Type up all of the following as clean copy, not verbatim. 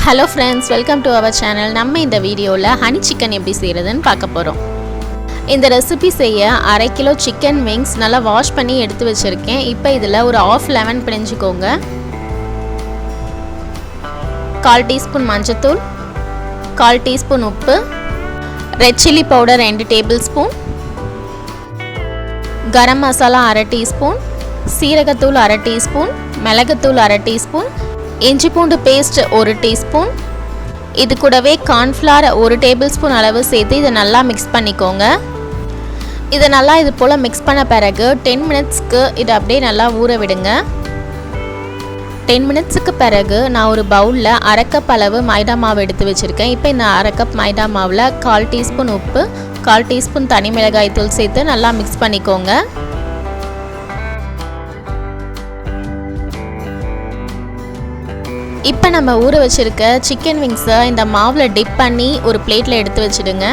Hello friends, welcome to our channel. நம்ம இந்த வீடியோல ஹனி சிக்கன் எப்படி செய்யறதுன்னு பார்க்க போறோம். இந்த ரெசிபி செய்ய 1/2 கிலோ சிக்கன் விங்ஸ் நல்லா வாஷ் பண்ணி எடுத்து வச்சிருக்கேன். இப்போ இதுல ஒரு 1/2 லெமன் பிழிஞ்சுக்கோங்க. 1/4 டீஸ்பூன் மஞ்சள்தூள், 1/4 டீஸ்பூன் உப்பு, red chilli powder 2 tablespoon, garam masala 1/2 teaspoon, சீரகத்தூள் 1/2 டீஸ்பூன், மிளகுத்தூள் 1/2 டீஸ்பூன், இஞ்சி பூண்டு பேஸ்ட் 1 டீஸ்பூன். இது கூடவே கார்ன்ஃப்ளவர் 1 டேபிள்ஸ்பூன் அளவு சேர்த்து இதை நல்லா மிக்ஸ் பண்ணிக்கோங்க. இதை நல்லா இது போல் மிக்ஸ் பண்ண பிறகு 10 மினிட்ஸ்க்கு இதை அப்படியே நல்லா ஊற விடுங்க. 10 மினிட்ஸுக்கு பிறகு நான் ஒரு பவுலில் 1/2 கப் அளவு மைதா மாவு எடுத்து வச்சுருக்கேன். இப்போ இந்த 1/2 கப் மைதா மாவில் 1/4 டீஸ்பூன் உப்பு, 1/4 டீஸ்பூன் தனி மிளகாய் தூள் சேர்த்து நல்லா மிக்ஸ் பண்ணிக்கோங்க. இப்போ நம்ம ஊற வச்சிருக்க சிக்கன் விங்ஸை இந்த மாவில் டிப் பண்ணி ஒரு பிளேட்டில் எடுத்து வச்சிடுங்க.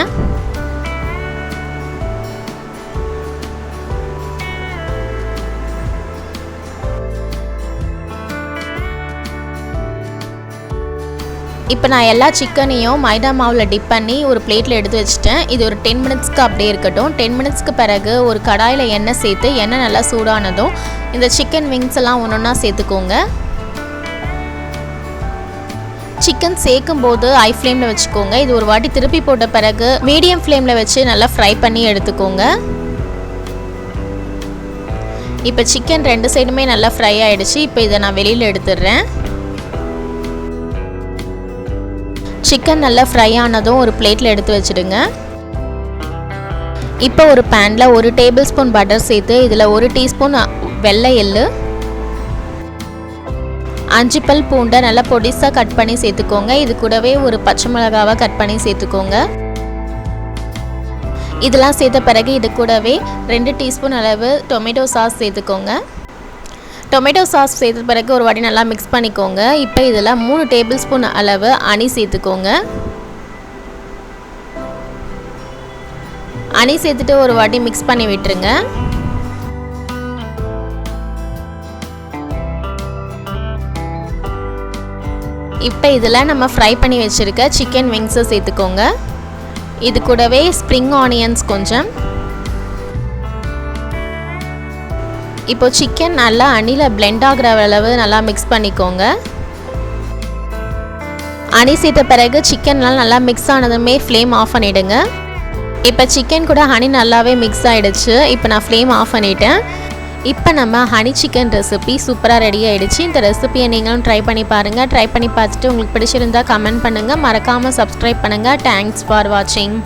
இப்போ நான் எல்லா சிக்கனையும் மைதா மாவில் டிப் பண்ணி ஒரு பிளேட்டில் எடுத்து வச்சுட்டேன். இது ஒரு 10 மினிட்ஸ்க்கு அப்படியே இருக்கட்டும். 10 மினிட்ஸ்க்கு பிறகு ஒரு கடாயில் எண்ணெய் சேர்த்து எண்ணெய் நல்லா சூடானதும் இந்த சிக்கன் விங்ஸ் எல்லாம் ஒன்றா சேர்த்துக்கோங்க. சிக்கன் சேர்க்கும் போது ஹை ஃப்ளேமில் வச்சுக்கோங்க. இது ஒரு வாட்டி திருப்பி போட்ட பிறகு மீடியம் ஃப்ளேமில் வச்சு நல்லா ஃப்ரை பண்ணி எடுத்துக்கோங்க. இப்போ சிக்கன் 2 சைடுமே நல்லா ஃப்ரை ஆகிடுச்சு. இப்போ இதை நான் வெளியில் எடுத்துடுறேன். சிக்கன் நல்லா ஃப்ரை ஆனதும் ஒரு பிளேட்டில் எடுத்து வச்சுடுங்க. இப்போ ஒரு பேனில் 1 டேபிள் ஸ்பூன் பட்டர் சேர்த்து இதில் 1 டீஸ்பூன் வெள்ளை எள்ளு, 5 பல் பூண்டை நல்லா பொடிசாக கட் பண்ணி சேர்த்துக்கோங்க. இது கூடவே ஒரு பச்சை மிளகாவை கட் பண்ணி சேர்த்துக்கோங்க. இதெல்லாம் சேர்த்த பிறகு இது கூடவே 2 டீஸ்பூன் அளவு டொமேட்டோ சாஸ் சேர்த்துக்கோங்க. டொமேட்டோ சாஸ் சேர்த்த பிறகு ஒரு வாட்டி நல்லா மிக்ஸ் பண்ணிக்கோங்க. இப்போ இதில் 3 டேபிள் ஸ்பூன் அளவு ஹனி சேர்த்துக்கோங்க. ஹனி சேர்த்துட்டு ஒரு வாட்டி மிக்ஸ் பண்ணி விட்டுருங்க. இப்போ இதில் நம்ம ஃப்ரை பண்ணி வச்சுருக்க சிக்கன் விங்ஸை சேர்த்துக்கோங்க. இது கூடவே ஸ்ப்ரிங் ஆனியன்ஸ் கொஞ்சம். இப்போ சிக்கன் நல்லா ஹனியில் பிளெண்ட் ஆகிற அளவு நல்லா மிக்ஸ் பண்ணிக்கோங்க. ஹனி சேர்த்த பிறகு சிக்கன்லாம் நல்லா மிக்ஸ் ஆனதுமே ஃப்ளேம் ஆஃப் பண்ணிவிடுங்க. இப்போ சிக்கன் கூட ஹனி நல்லாவே மிக்ஸ் ஆகிடுச்சு. இப்போ நான் ஃப்ளேம் ஆஃப் பண்ணிவிட்டேன். இப்போ நம்ம ஹனி சிக்கன் ரெசிபி சூப்பராக ரெடி ஆகிடுச்சு. இந்த ரெசிபியை நீங்களும் ட்ரை பண்ணி பாருங்கள். ட்ரை பண்ணி பார்த்துட்டு உங்களுக்கு பிடிச்சிருந்தா கமெண்ட் பண்ணுங்கள். மறக்காமல் சப்ஸ்கிரைப் பண்ணுங்கள். தேங்க்ஸ் ஃபார் வாட்சிங்.